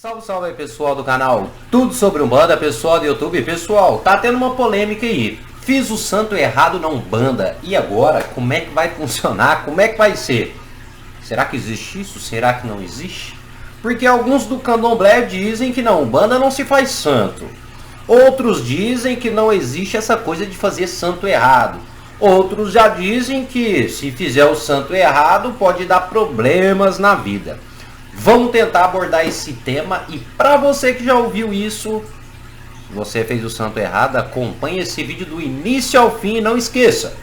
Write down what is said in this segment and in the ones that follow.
Salve, salve aí, pessoal do canal Tudo Sobre Umbanda, pessoal do YouTube. Pessoal, tá tendo uma polêmica aí. Fiz o santo errado na Umbanda. E agora, como é que vai funcionar? Como é que vai ser? Será que existe isso? Será que não existe? Porque alguns do candomblé dizem que na Umbanda não se faz santo. Outros dizem que não existe essa coisa de fazer santo errado. Outros já dizem que se fizer o santo errado pode dar problemas na vida. Vamos tentar abordar esse tema e para você que já ouviu isso, você fez o santo errado, acompanhe esse vídeo do início ao fim e não esqueça,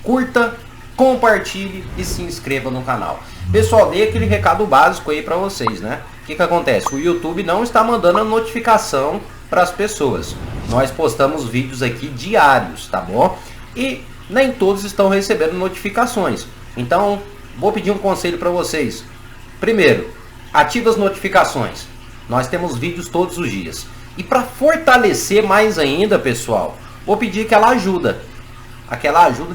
curta, compartilhe e se inscreva no canal. Pessoal, dei aquele recado básico aí para vocês, né? O que acontece? O YouTube não está mandando a notificação para as pessoas. Nós postamos vídeos aqui diários, tá bom? E nem todos estão recebendo notificações. Então, vou pedir um conselho para vocês. Primeiro, ative as notificações. Nós temos vídeos todos os dias. E para fortalecer mais ainda, pessoal, vou pedir aquela ajuda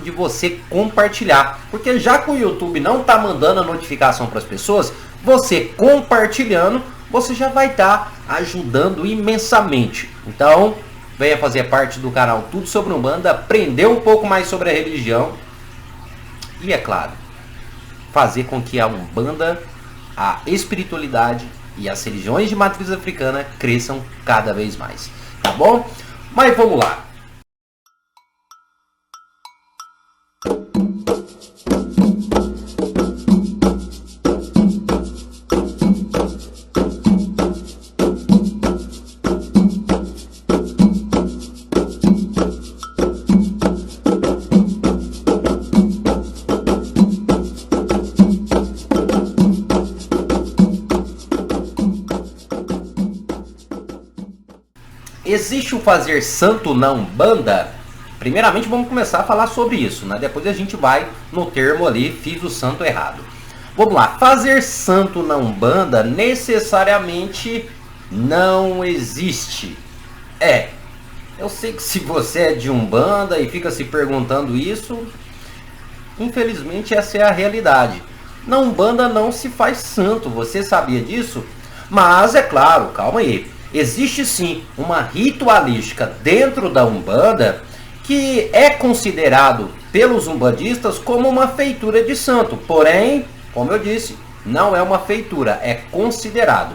de você compartilhar. Porque já que o YouTube não está mandando a notificação para as pessoas, você compartilhando, você já vai estar ajudando imensamente. Então, venha fazer parte do canal Tudo Sobre Umbanda, aprender um pouco mais sobre a religião e, é claro, fazer com que a Umbanda, a espiritualidade e as religiões de matriz africana cresçam cada vez mais, tá bom? Mas vamos lá. Existe o fazer santo na Umbanda? Primeiramente vamos começar a falar sobre isso, né? Depois a gente vai no termo ali, fiz o santo errado. Vamos lá, fazer santo na Umbanda necessariamente não existe. Eu sei que se você é de Umbanda e fica se perguntando isso, infelizmente essa é a realidade. Na Umbanda não se faz santo, você sabia disso? Mas é claro, calma aí. Existe sim uma ritualística dentro da Umbanda que é considerado pelos umbandistas como uma feitura de santo. Porém, como eu disse, não é uma feitura, é considerado.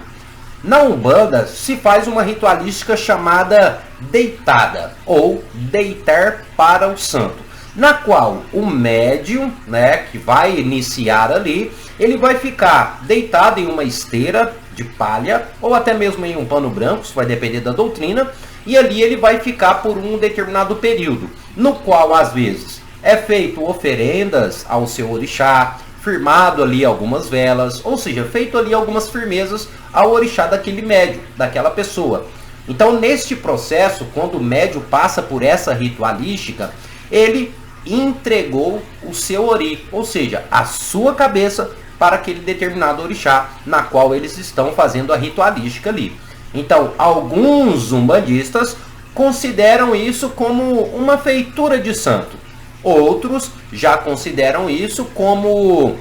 Na Umbanda se faz uma ritualística chamada deitada ou deitar para o santo, na qual o médium, né, que vai iniciar ali, ele vai ficar deitado em uma esteira de palha ou até mesmo em um pano branco, isso vai depender da doutrina, e ali ele vai ficar por um determinado período, no qual às vezes é feito oferendas ao seu orixá, firmado ali algumas velas, ou seja, feito ali algumas firmezas ao orixá daquele médium, daquela pessoa. Então neste processo, quando o médium passa por essa ritualística, ele entregou o seu ori, ou seja, a sua cabeça para aquele determinado orixá, na qual eles estão fazendo a ritualística ali. Então, alguns umbandistas consideram isso como uma feitura de santo. Outros já consideram isso como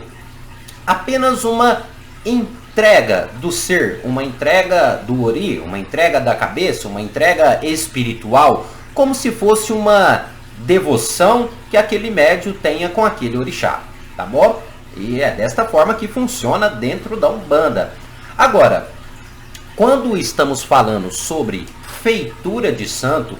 apenas uma entrega do ser, uma entrega do ori, uma entrega da cabeça, uma entrega espiritual, como se fosse uma devoção que aquele médium tenha com aquele orixá, tá bom? E é desta forma que funciona dentro da Umbanda. Agora, quando estamos falando sobre feitura de santo,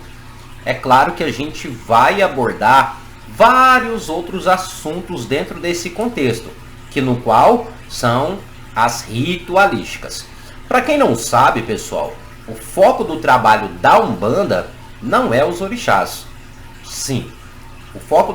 é claro que a gente vai abordar vários outros assuntos dentro desse contexto, que no qual são as ritualísticas. Para quem não sabe, pessoal, o foco do trabalho da Umbanda não é os orixás. Sim, o foco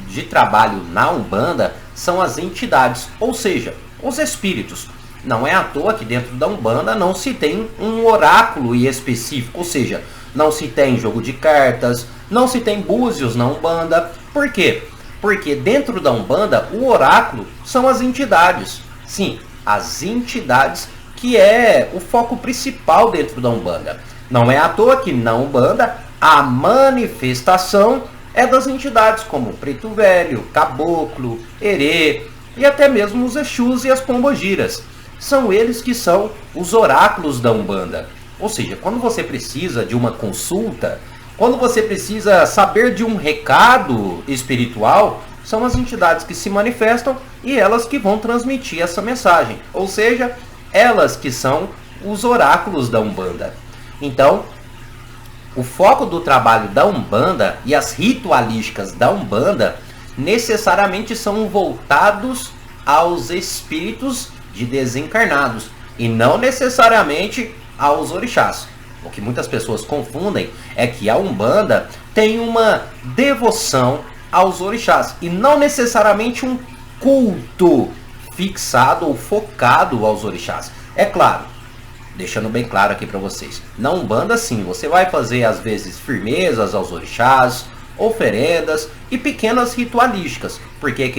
de trabalho na Umbanda são as entidades, ou seja, os espíritos. Não é à toa que dentro da Umbanda não se tem um oráculo específico, ou seja, não se tem jogo de cartas, não se tem búzios na Umbanda. Por quê? Porque dentro da Umbanda o oráculo são as entidades. Sim, as entidades que é o foco principal dentro da Umbanda. Não é à toa que na Umbanda a manifestação é das entidades como Preto Velho, Caboclo, Herê e até mesmo os Exus e as Pombogiras. são eles que são os oráculos da Umbanda. Ou seja, quando você precisa de uma consulta, quando você precisa saber de um recado espiritual, são as entidades que se manifestam e elas que vão transmitir essa mensagem. Ou seja, elas que são os oráculos da Umbanda. Então, o foco do trabalho da Umbanda e as ritualísticas da Umbanda necessariamente são voltados aos espíritos de desencarnados e não necessariamente aos orixás. O que muitas pessoas confundem é que a Umbanda tem uma devoção aos orixás e não necessariamente um culto fixado ou focado aos orixás. É claro, deixando bem claro aqui para vocês, na Umbanda sim, você vai fazer às vezes firmezas aos orixás, oferendas e pequenas ritualísticas, porque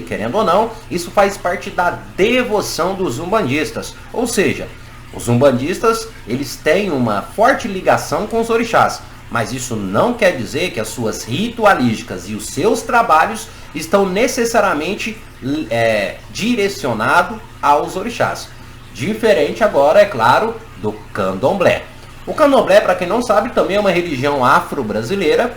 querendo ou não, isso faz parte da devoção dos umbandistas. Ou seja, os umbandistas, eles têm uma forte ligação com os orixás, mas isso não quer dizer que as suas ritualísticas e os seus trabalhos estão necessariamente direcionados aos orixás. Diferente agora, é claro, do candomblé. O candomblé, para quem não sabe, também é uma religião afro-brasileira,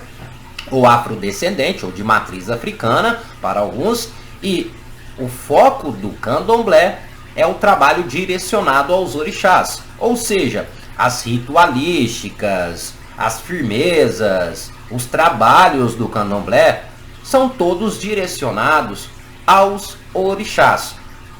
ou afrodescendente, ou de matriz africana, para alguns, e o foco do candomblé é o trabalho direcionado aos orixás, ou seja, as ritualísticas, as firmezas, os trabalhos do candomblé são todos direcionados aos orixás.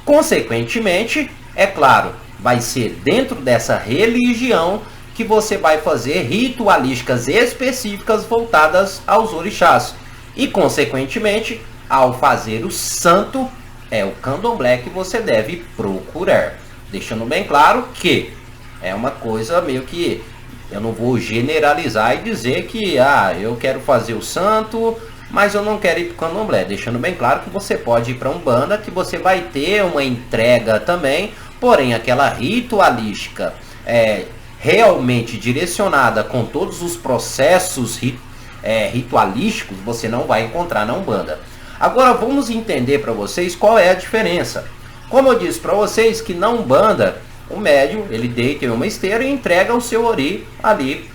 Consequentemente, é claro, vai ser dentro dessa religião que você vai fazer ritualísticas específicas voltadas aos orixás. E, consequentemente, ao fazer o santo, é o candomblé que você deve procurar. Deixando bem claro que é uma coisa meio que... eu não vou generalizar e dizer que eu quero fazer o santo, mas eu não quero ir para o candomblé. Deixando bem claro que você pode ir para Umbanda, que você vai ter uma entrega também, porém aquela ritualística realmente direcionada com todos os processos ritualísticos, você não vai encontrar na Umbanda. Agora vamos entender para vocês qual é a diferença. Como eu disse para vocês que na Umbanda, o médium, ele deita em uma esteira e entrega o seu ori ali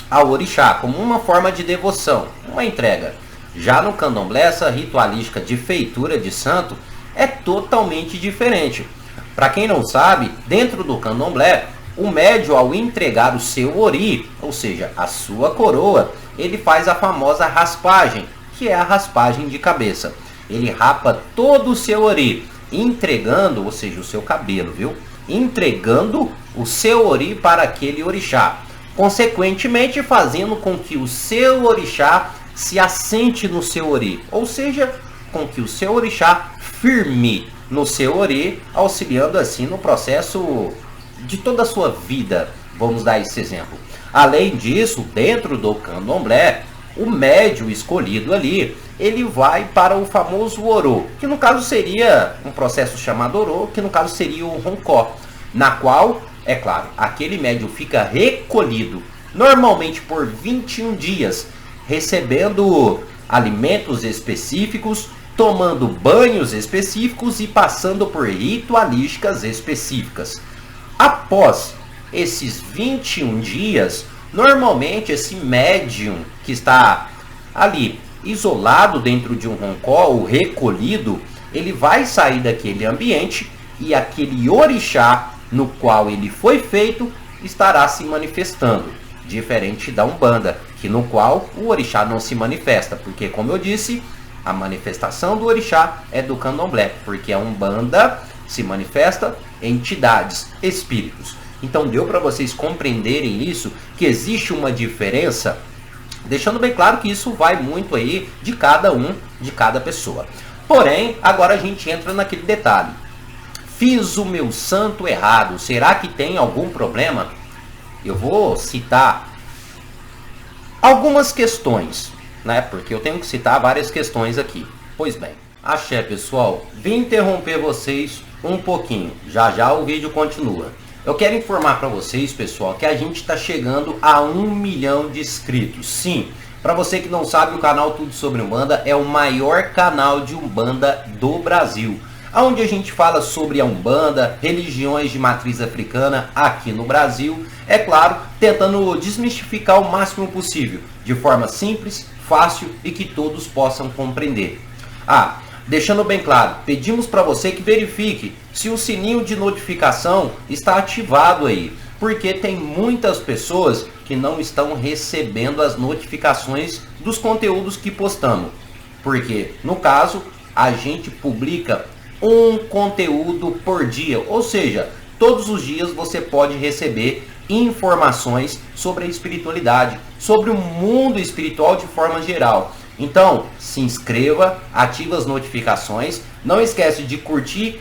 ao orixá, como uma forma de devoção, uma entrega. Já no candomblé, essa ritualística de feitura de santo é totalmente diferente. Para quem não sabe, dentro do candomblé, o médium, ao entregar o seu ori, ou seja, a sua coroa, ele faz a famosa raspagem, que é a raspagem de cabeça. Ele rapa todo o seu ori, entregando, ou seja, o seu cabelo, viu? Entregando o seu ori para aquele orixá, consequentemente fazendo com que o seu orixá se assente no seu ori, ou seja, com que o seu orixá firme no seu ori, auxiliando assim no processo de toda a sua vida. Vamos dar esse exemplo. Além disso, dentro do candomblé, o médium escolhido ali, ele vai para o famoso orô, que no caso seria um processo chamado orô, que no caso seria o roncó, na qual, é claro, aquele médium fica recolhido, normalmente por 21 dias, recebendo alimentos específicos, tomando banhos específicos e passando por ritualísticas específicas. Após esses 21 dias, normalmente esse médium que está ali isolado dentro de um roncó ou recolhido, ele vai sair daquele ambiente e aquele orixá no qual ele foi feito estará se manifestando, diferente da Umbanda, que no qual o orixá não se manifesta, porque, como eu disse, a manifestação do orixá é do candomblé, porque a Umbanda se manifesta entidades, espíritos. Então deu para vocês compreenderem isso, que existe uma diferença, deixando bem claro que isso vai muito aí de cada um, de cada pessoa. Porém, agora a gente entra naquele detalhe. Fiz o meu santo errado, será que tem algum problema? Eu vou citar algumas questões, né? Porque eu tenho que citar várias questões aqui. Pois bem, axé pessoal, vim interromper vocês um pouquinho, já já o vídeo continua. Eu quero informar para vocês, pessoal, que a gente está chegando a 1 milhão de inscritos. Sim, para você que não sabe, o canal Tudo Sobre Umbanda é o maior canal de Umbanda do Brasil. onde a gente fala sobre a Umbanda, religiões de matriz africana aqui no Brasil, é claro, tentando desmistificar o máximo possível, de forma simples, fácil e que todos possam compreender. Deixando bem claro, pedimos para você que verifique se o sininho de notificação está ativado aí, porque tem muitas pessoas que não estão recebendo as notificações dos conteúdos que postamos. Porque, no caso, a gente publica um conteúdo por dia, ou seja, todos os dias você pode receber informações sobre a espiritualidade, sobre o mundo espiritual de forma geral. Então, se inscreva, ative as notificações, não esquece de curtir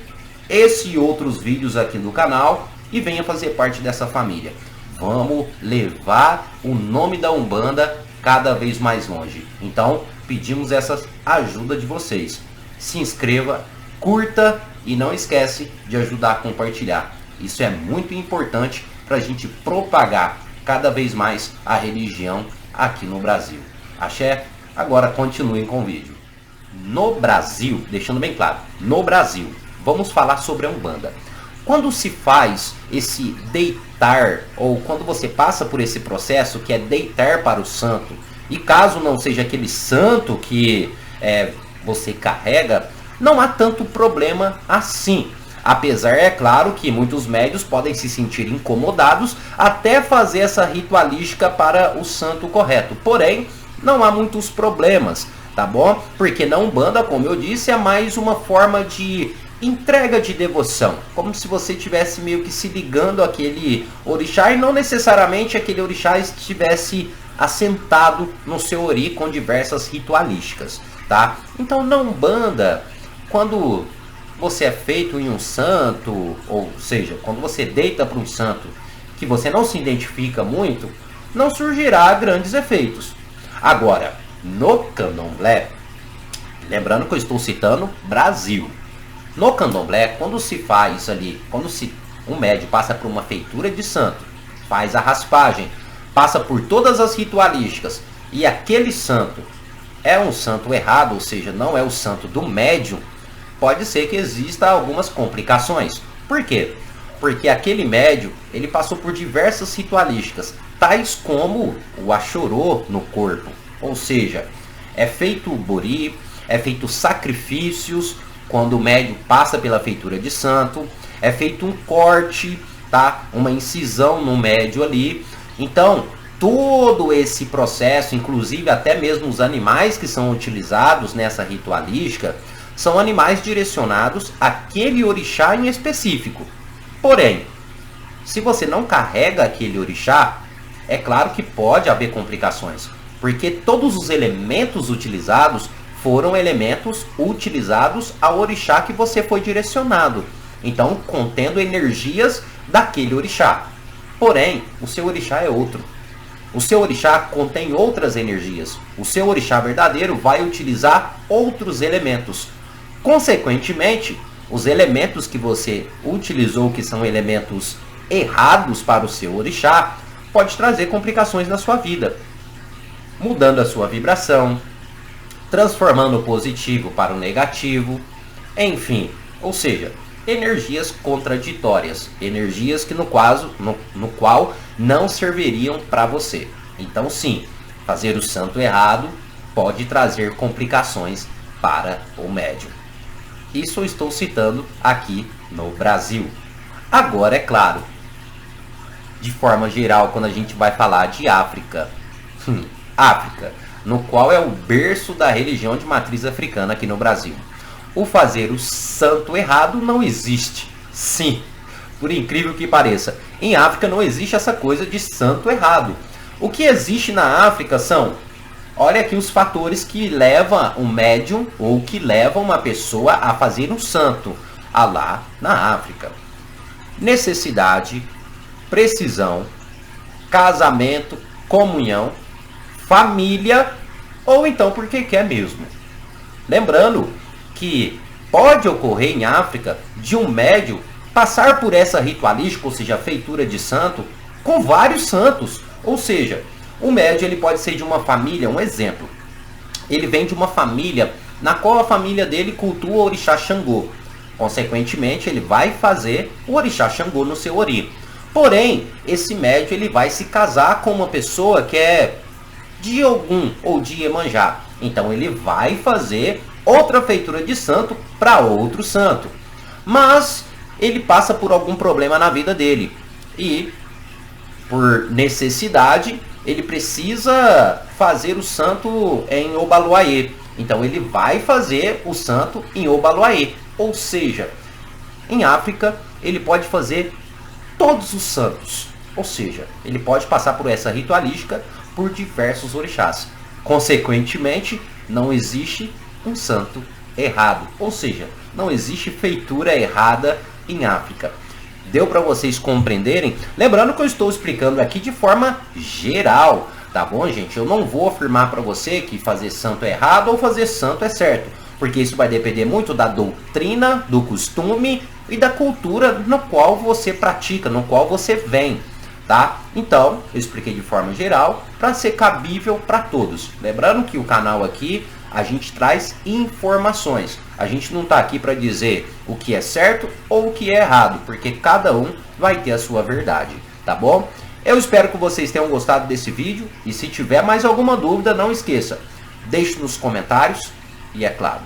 esse e outros vídeos aqui no canal e venha fazer parte dessa família. Vamos levar o nome da Umbanda cada vez mais longe. Então, pedimos essa ajuda de vocês. Se inscreva, curta e não esquece de ajudar a compartilhar. Isso é muito importante para a gente propagar cada vez mais a religião aqui no Brasil. Axé, agora continuem com o vídeo. No Brasil, deixando bem claro, no Brasil, vamos falar sobre a Umbanda. Quando se faz esse deitar, ou quando você passa por esse processo que é deitar para o santo, e caso não seja aquele santo que você carrega, não há tanto problema assim. Apesar, é claro, que muitos médios podem se sentir incomodados até fazer essa ritualística para o santo correto. Porém, não há muitos problemas, tá bom? Porque na Umbanda, como eu disse, é mais uma forma de entrega de devoção, como se você estivesse meio que se ligando àquele orixá e não necessariamente aquele orixá estivesse assentado no seu ori com diversas ritualísticas, tá? Então na Umbanda, quando você é feito em um santo, ou seja, quando você deita para um santo que você não se identifica muito, não surgirá grandes efeitos. Agora, no candomblé, lembrando que eu estou citando Brasil, no candomblé, quando se faz ali, um médium passa por uma feitura de santo, faz a raspagem, passa por todas as ritualísticas, e aquele santo é um santo errado, ou seja, não é o santo do médium, pode ser que exista algumas complicações. Por quê? Porque aquele médium, ele passou por diversas ritualísticas, tais como o achorô no corpo, ou seja, é feito bori, é feito sacrifícios, quando o médium passa pela feitura de santo, é feito um corte, tá? Uma incisão no médium ali. Então, todo esse processo, inclusive até mesmo os animais que são utilizados nessa ritualística, são animais direcionados àquele orixá em específico. Porém, se você não carrega aquele orixá, é claro que pode haver complicações, porque todos os elementos utilizados foram elementos utilizados ao orixá que você foi direcionado. Então, contendo energias daquele orixá. Porém, o seu orixá é outro. O seu orixá contém outras energias. O seu orixá verdadeiro vai utilizar outros elementos. Consequentemente, os elementos que você utilizou, que são elementos errados para o seu orixá, pode trazer complicações na sua vida, mudando a sua vibração, transformando o positivo para o negativo, enfim, ou seja, energias contraditórias, energias que no qual não serviriam para você. Então sim, fazer o santo errado pode trazer complicações para o médium. Isso eu estou citando aqui no Brasil. Agora, é claro, de forma geral, quando a gente vai falar de África, África, no qual é o berço da religião de matriz africana aqui no Brasil, o fazer o santo errado não existe. Sim, por incrível que pareça, em África não existe essa coisa de santo errado. O que existe na África são, olha aqui os fatores que levam um médium ou que levam uma pessoa a fazer um santo lá na África: necessidade, precisão, casamento, comunhão, família, ou então porque quer mesmo. Lembrando que pode ocorrer em África de um médium passar por essa ritualística, ou seja, feitura de santo, com vários santos. Ou seja, o médium ele pode ser de uma família, um exemplo, ele vem de uma família na qual a família dele cultua o orixá Xangô. Consequentemente, ele vai fazer o orixá Xangô no seu ori. Porém, esse médium ele vai se casar com uma pessoa que é de Ogum ou de Iemanjá. Então ele vai fazer outra feitura de santo para outro santo. Mas ele passa por algum problema na vida dele. E, por necessidade, ele precisa fazer o santo em Obaluayê. Então ele vai fazer o santo em Obaluayê. Ou seja, em África, ele pode fazer todos os santos. Ou seja, ele pode passar por essa ritualística por diversos orixás. Consequentemente, não existe um santo errado. Ou seja, não existe feitura errada em África. Deu para vocês compreenderem? Lembrando que eu estou explicando aqui de forma geral, tá bom, gente? Eu não vou afirmar para você que fazer santo é errado ou fazer santo é certo, porque isso vai depender muito da doutrina, do costume e da cultura no qual você pratica, no qual você vem, tá? Então, eu expliquei de forma geral para ser cabível para todos. Lembrando que o canal aqui a gente traz informações. A gente não está aqui para dizer o que é certo ou o que é errado, porque cada um vai ter a sua verdade, tá bom? Eu espero que vocês tenham gostado desse vídeo e se tiver mais alguma dúvida, não esqueça, deixe nos comentários e, é claro,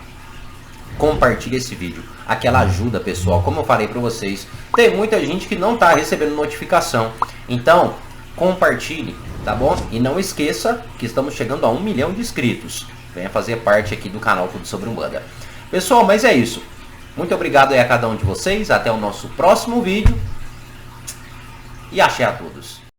compartilhe esse vídeo. Aquela ajuda, pessoal, como eu falei para vocês, tem muita gente que não está recebendo notificação. Então, compartilhe, tá bom? E não esqueça que estamos chegando a 1 milhão de inscritos. Venha fazer parte aqui do canal Tudo Sobre Umbanda. Pessoal, mas é isso. Muito obrigado aí a cada um de vocês. Até o nosso próximo vídeo. E axé a todos.